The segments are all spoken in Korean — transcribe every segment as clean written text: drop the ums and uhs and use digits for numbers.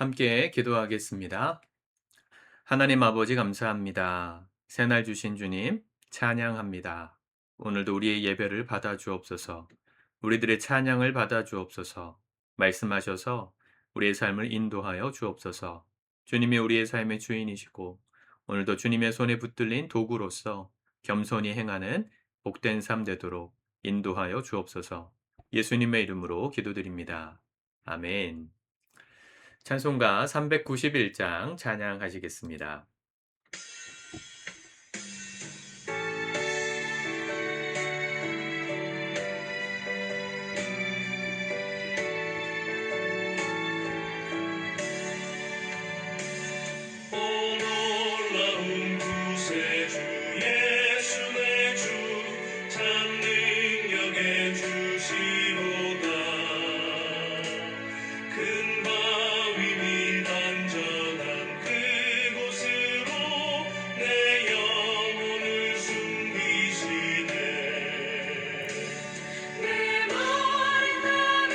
함께 기도하겠습니다. 하나님 아버지 감사합니다. 새날 주신 주님 찬양합니다. 오늘도 우리의 예배를 받아 주옵소서. 우리들의 찬양을 받아 주옵소서. 말씀하셔서 우리의 삶을 인도하여 주옵소서. 주님이 우리의 삶의 주인이시고 오늘도 주님의 손에 붙들린 도구로서 겸손히 행하는 복된 삶 되도록 인도하여 주옵소서. 예수님의 이름으로 기도드립니다. 아멘. 찬송가 391장 찬양하시겠습니다. 오 놀라운 구세주 예수 내 주 참 능력의 주시로다. 큰 바위 및 안전한 그곳으로 내 영혼을 숨기시네. 내 마른 땅을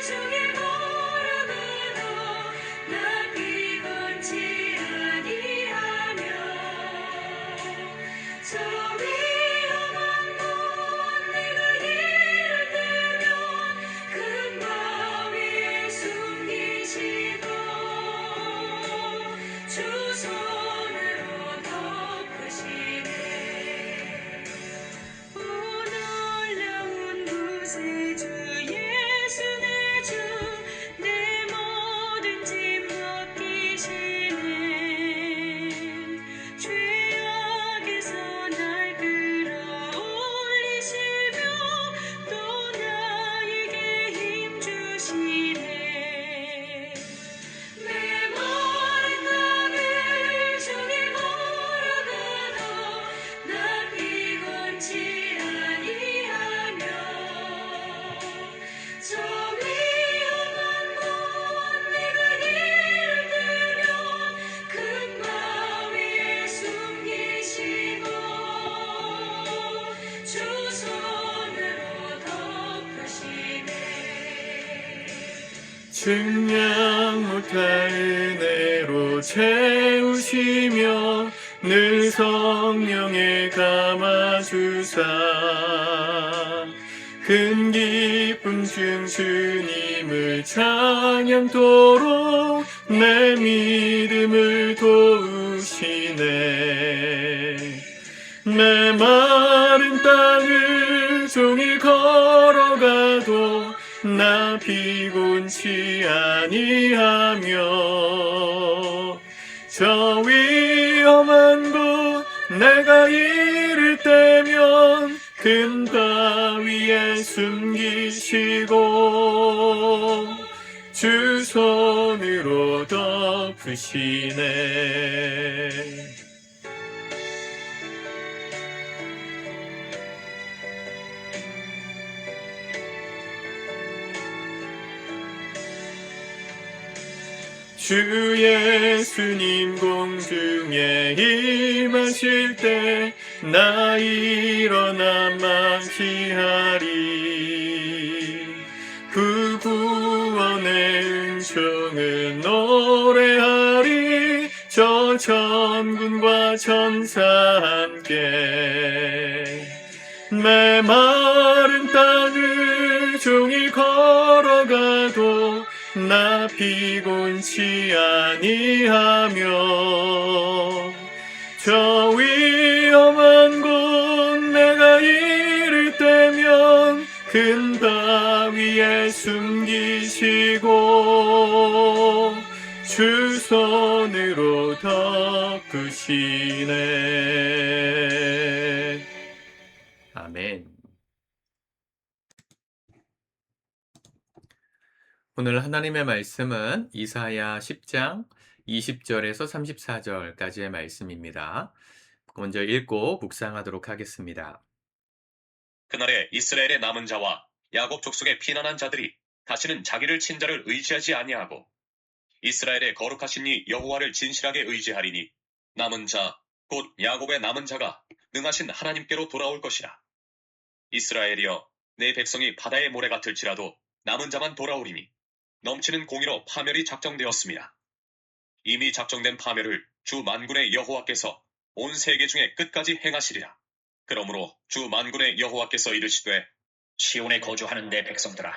종일 걸어가도 나 피곤치 아니하며 저 위험한 곳 내가 이를 때면 큰 바위에 숨기시고 주 손으로 덮으시네. 오 놀라운 구세주 예수 내 주 내 모든 짐 벗기시네. 죄악에서 날 끌어올리시며 또 나에게 힘 주시네. 내 마른 땅을 종일 걸어가도 나 피곤치 아니하며 저 위험한 곳 내가 이를 때면 큰 바위에 숨기시고 주 손으로 덮으시네. 측량 못할 은혜로 채우시며 늘 성령에 감아주사 큰 기쁨 중 주님을 찬양토록 내 믿음을 도우시네. 내 마른 땅을 종일 걸어가도 나 피곤치 아니하며 저 위험한 곳 내가 이를 때면 큰 바위에 숨기시고 주 손으로 덮으시네. 주 예수님 공중에 임하실 때 나 일어나 맞이하리. 그 구원의 은총은 노래하리. 저 천군과 천사 함께 내 마른 땅을 종일 걸어가도 나 피곤치 아니하며 저 위험한 곳 내가 이를 때면 큰 바위에 숨기시고 주 손으로 덮으시네. 아멘. 오늘 하나님의 말씀은 이사야 10장 20절에서 34절까지의 말씀입니다. 먼저 읽고 묵상하도록 하겠습니다. 그날에 이스라엘의 남은 자와 야곱 족속의 피난한 자들이 다시는 자기를 친 자를 의지하지 아니하고 이스라엘의 거룩하신 이 여호와를 진실하게 의지하리니 남은 자 곧 야곱의 남은 자가 능하신 하나님께로 돌아올 것이라. 이스라엘이여 내 백성이 바다의 모래 같을지라도 남은 자만 돌아오리니 넘치는 공의로 파멸이 작정되었습니다. 이미 작정된 파멸을 주 만군의 여호와께서 온 세계 중에 끝까지 행하시리라. 그러므로 주 만군의 여호와께서 이르시되 시온에 거주하는 내 백성들아,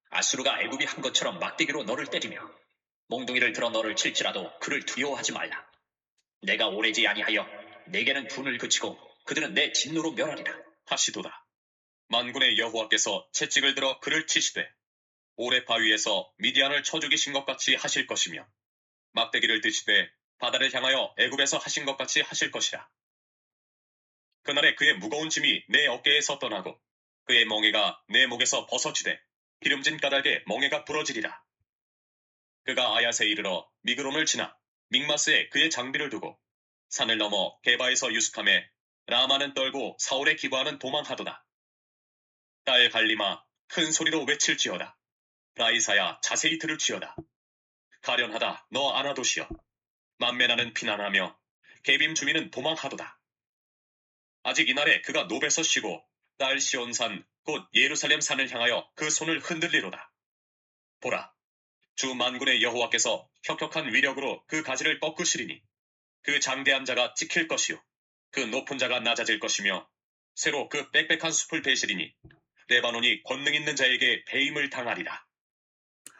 아수르가 애굽이 한 것처럼 막대기로 너를 때리며 몽둥이를 들어 너를 칠지라도 그를 두려워하지 말라. 내가 오래지 아니하여 내게는 분을 그치고 그들은 내 진노로 멸하리라. 하시도다. 만군의 여호와께서 채찍을 들어 그를 치시되 오래 바위에서 미디안을 쳐 죽이신 것 같이 하실 것이며 막대기를 드시되 바다를 향하여 애굽에서 하신 것 같이 하실 것이라. 그날에 그의 무거운 짐이 내 어깨에서 떠나고 그의 멍에가 내 목에서 벗어지되 기름진 까닭에 멍에가 부러지리라. 그가 아얏에 이르러 미그론을 지나 믹마스에 그의 장비를 두고 산을 넘어 게바에서 유숙함에 라마는 떨고 사울의 기부하는 도망하도다. 딸 갈리마 큰 소리로 외칠지어다. 라이사야 자세히 들을지어다. 가련하다 너 아나도시여. 만면하는 피난하며 게빔 주민은 도망하도다. 아직 이날에 그가 노베서 쉬고 딸 시온산 곧 예루살렘 산을 향하여 그 손을 흔들리로다. 보라, 주 만군의 여호와께서 혁혁한 위력으로 그 가지를 꺾으시리니 그 장대한 자가 찍힐 것이요 그 높은 자가 낮아질 것이며 새로 그 빽빽한 숲을 베시리니 레바논이 권능 있는 자에게 배임을 당하리라.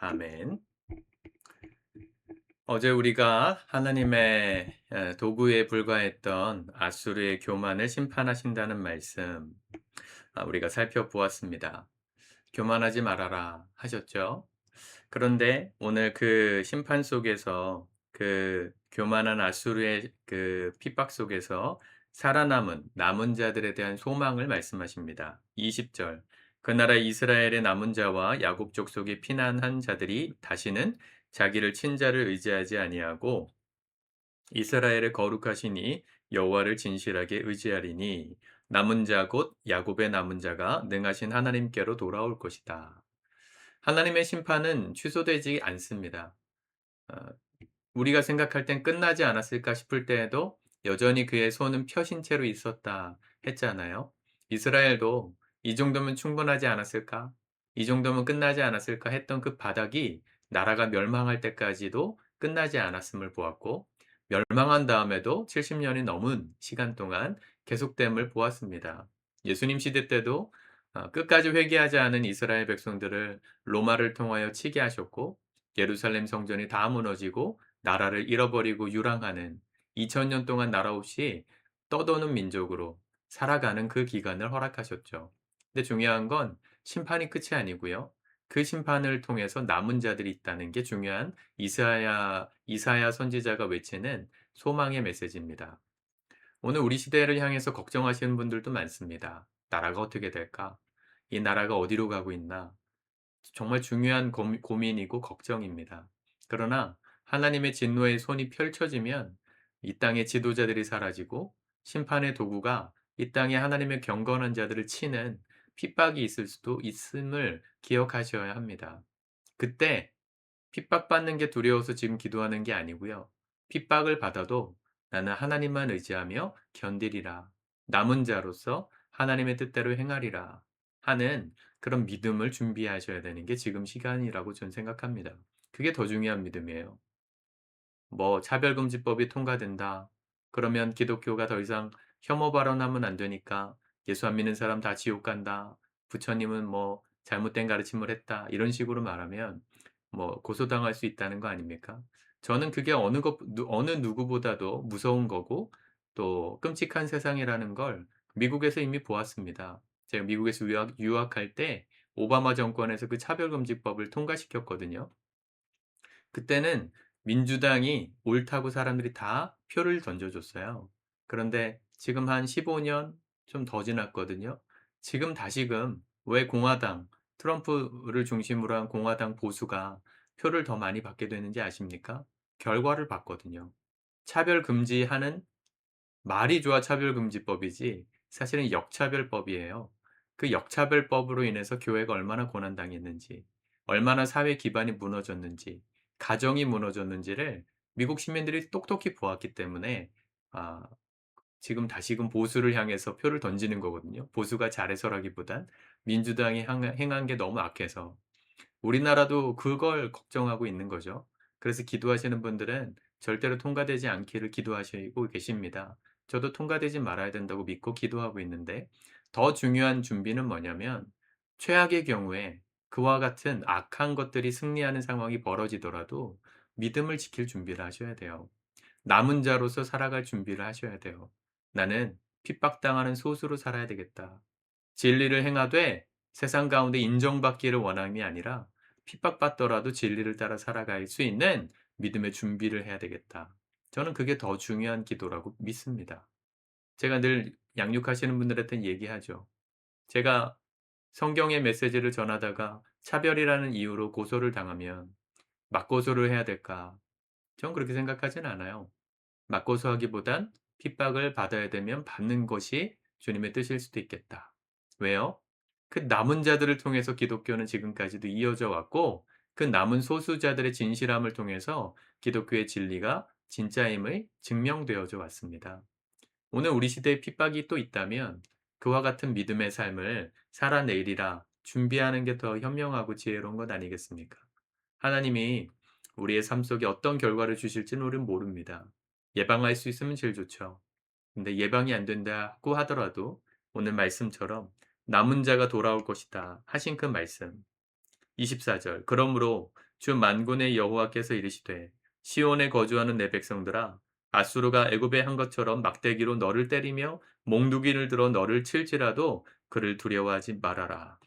아멘. 어제 우리가 하나님의 도구에 불과했던 아수르의 교만을 심판하신다는 말씀, 우리가 살펴보았습니다. 교만하지 말아라 하셨죠? 그런데 오늘 그 심판 속에서 그 교만한 아수르의 그 핍박 속에서 살아남은 남은 자들에 대한 소망을 말씀하십니다. 20절. 그 나라 이스라엘의 남은 자와 야곱 족속에 피난한 자들이 다시는 자기를 친자를 의지하지 아니하고 이스라엘의 거룩하시니 여호와를 진실하게 의지하리니 남은 자 곧 야곱의 남은 자가 능하신 하나님께로 돌아올 것이다. 하나님의 심판은 취소되지 않습니다. 어, 우리가 생각할 땐 끝나지 않았을까 싶을 때에도 여전히 그의 손은 펴신 채로 있었다 했잖아요. 이스라엘도 이 정도면 충분하지 않았을까? 이 정도면 끝나지 않았을까 했던 그 바닥이 나라가 멸망할 때까지도 끝나지 않았음을 보았고, 멸망한 다음에도 70년이 넘은 시간 동안 계속됨을 보았습니다. 예수님 시대 때도 끝까지 회개하지 않은 이스라엘 백성들을 로마를 통하여 치게 하셨고, 예루살렘 성전이 다 무너지고 나라를 잃어버리고 유랑하는 2000년 동안 나라 없이 떠도는 민족으로 살아가는 그 기간을 허락하셨죠. 근데 중요한 건 심판이 끝이 아니고요. 그 심판을 통해서 남은 자들이 있다는 게 중요한 이사야 선지자가 외치는 소망의 메시지입니다. 오늘 우리 시대를 향해서 걱정하시는 분들도 많습니다. 나라가 어떻게 될까? 이 나라가 어디로 가고 있나? 정말 중요한 고민이고 걱정입니다. 그러나 하나님의 진노의 손이 펼쳐지면 이 땅의 지도자들이 사라지고 심판의 도구가 이 땅에 하나님의 경건한 자들을 치는 핍박이 있을 수도 있음을 기억하셔야 합니다. 그때 핍박받는 게 두려워서 지금 기도하는 게 아니고요. 핍박을 받아도 나는 하나님만 의지하며 견디리라. 남은 자로서 하나님의 뜻대로 행하리라 하는 그런 믿음을 준비하셔야 되는 게 지금 시간이라고 저는 생각합니다. 그게 더 중요한 믿음이에요. 뭐 차별금지법이 통과된다. 그러면 기독교가 더 이상 혐오 발언하면 안 되니까 예수 안 믿는 사람 다 지옥 간다. 부처님은 뭐 잘못된 가르침을 했다. 이런 식으로 말하면 뭐 고소당할 수 있다는 거 아닙니까? 저는 그게 어느 누구보다도 무서운 거고 또 끔찍한 세상이라는 걸 미국에서 이미 보았습니다. 제가 미국에서 유학할 때 오바마 정권에서 그 차별금지법을 통과시켰거든요. 그때는 민주당이 옳다고 사람들이 다 표를 던져줬어요. 그런데 지금 한 15년 좀 더 지났거든요. 지금 다시금 왜 공화당, 트럼프를 중심으로 한 공화당 보수가 표를 더 많이 받게 되는지 아십니까? 결과를 봤거든요. 차별 금지하는 말이 좋아 차별금지법이지 사실은 역차별법이에요. 그 역차별법으로 인해서 교회가 얼마나 고난당했는지, 얼마나 사회 기반이 무너졌는지, 가정이 무너졌는지를 미국 시민들이 똑똑히 보았기 때문에 아 지금 다시금 보수를 향해서 표를 던지는 거거든요. 보수가 잘해서라기보단 민주당이 행한 게 너무 악해서. 우리나라도 그걸 걱정하고 있는 거죠. 그래서 기도하시는 분들은 절대로 통과되지 않기를 기도하시고 계십니다. 저도 통과되지 말아야 된다고 믿고 기도하고 있는데, 더 중요한 준비는 뭐냐면 최악의 경우에 그와 같은 악한 것들이 승리하는 상황이 벌어지더라도 믿음을 지킬 준비를 하셔야 돼요. 남은 자로서 살아갈 준비를 하셔야 돼요. '나는 핍박당하는 소수로 살아야 되겠다.' 진리를 행하되 세상 가운데 인정받기를 원함이 아니라 핍박받더라도 진리를 따라 살아갈 수 있는 믿음의 준비를 해야 되겠다. 저는 그게 더 중요한 기도라고 믿습니다. 제가 늘 양육하시는 분들한테 얘기하죠. 제가 성경의 메시지를 전하다가 차별이라는 이유로 고소를 당하면 맞고소를 해야 될까? 전 그렇게 생각하진 않아요. 맞고소하기보단 핍박을 받아야 되면 받는 것이 주님의 뜻일 수도 있겠다. 왜요? 그 남은 자들을 통해서 기독교는 지금까지도 이어져 왔고, 그 남은 소수자들의 진실함을 통해서 기독교의 진리가 진짜임을 증명되어져 왔습니다. 오늘 우리 시대에 핍박이 또 있다면 그와 같은 믿음의 삶을 살아내리라 준비하는 게 더 현명하고 지혜로운 것 아니겠습니까? 하나님이 우리의 삶 속에 어떤 결과를 주실지는 우리는 모릅니다. 예방할 수 있으면 제일 좋죠. 근데 예방이 안 된다고 하더라도 오늘 말씀처럼 남은 자가 돌아올 것이다 하신 그 말씀 24절 그러므로 주 만군의 여호와께서 이르시되 시온에 거주하는 내 백성들아 아수르가 애굽에 한 것처럼 막대기로 너를 때리며 몽두기를 들어 너를 칠지라도 그를 두려워하지 말아라.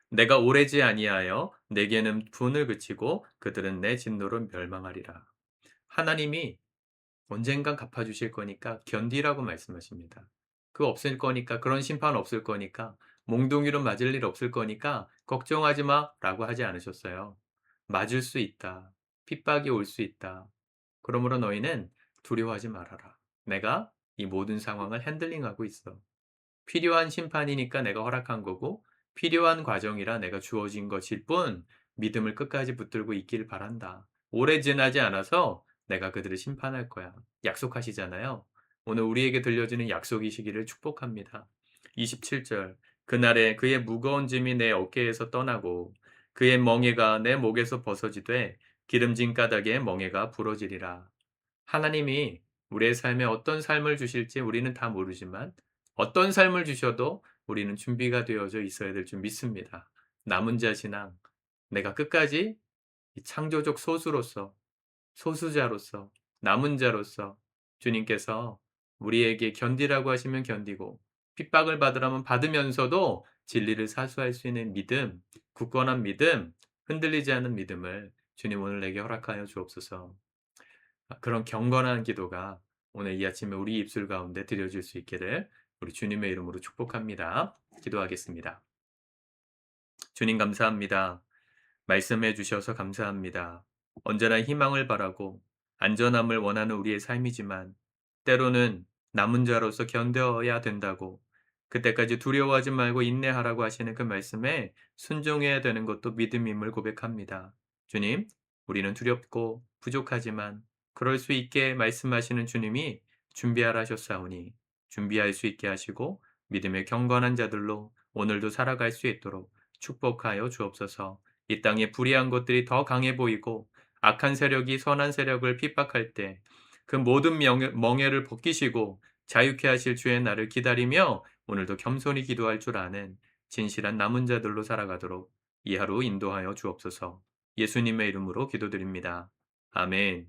내가 오래지 아니하여 내게는 분을 그치고 그들은 내 진노로 멸망하리라. 하나님이 언젠간 갚아주실 거니까 견디라고 말씀하십니다. 그 없을 거니까 그런 심판 없을 거니까 몽둥이로 맞을 일 없을 거니까 걱정하지 마라고 하지 않으셨어요. 맞을 수 있다. 핍박이 올 수 있다. 그러므로 너희는 두려워하지 말아라. 내가 이 모든 상황을 핸들링하고 있어. 필요한 심판이니까 내가 허락한 거고 필요한 과정이라 내가 주어진 것일 뿐 믿음을 끝까지 붙들고 있기를 바란다. 오래 지나지 않아서 내가 그들을 심판할 거야. 약속하시잖아요. 오늘 우리에게 들려주는 약속이시기를 축복합니다. 27절 그날에 그의 무거운 짐이 내 어깨에서 떠나고 그의 멍에가 내 목에서 벗어지되 기름진 가닥에 멍에가 부러지리라. 하나님이 우리의 삶에 어떤 삶을 주실지 우리는 다 모르지만 어떤 삶을 주셔도 우리는 준비가 되어져 있어야 될 줄 믿습니다. 남은 자 신앙, 내가 끝까지 이 창조적 소수로서, 소수자로서, 남은 자로서 주님께서 우리에게 견디라고 하시면 견디고 핍박을 받으라면 받으면서도 진리를 사수할 수 있는 믿음, 굳건한 믿음, 흔들리지 않는 믿음을 주님 오늘 내게 허락하여 주옵소서. 그런 경건한 기도가 오늘 이 아침에 우리 입술 가운데 드려질 수 있기를 우리 주님의 이름으로 축복합니다. 기도하겠습니다. 주님 감사합니다. 말씀해 주셔서 감사합니다. 언제나 희망을 바라고 안전함을 원하는 우리의 삶이지만 때로는 남은 자로서 견뎌야 된다고 그때까지 두려워하지 말고 인내하라고 하시는 그 말씀에 순종해야 되는 것도 믿음임을 고백합니다. 주님, 우리는 두렵고 부족하지만 그럴 수 있게 말씀하시는 주님이 준비하라 하셨사오니 준비할 수 있게 하시고 믿음의 경건한 자들로 오늘도 살아갈 수 있도록 축복하여 주옵소서. 이 땅에 불의한 것들이 더 강해 보이고 악한 세력이 선한 세력을 핍박할 때 그 모든 멍에를 벗기시고 자유케 하실 주의 날을 기다리며 오늘도 겸손히 기도할 줄 아는 진실한 남은 자들로 살아가도록 이 하루 인도하여 주옵소서. 예수님의 이름으로 기도드립니다. 아멘.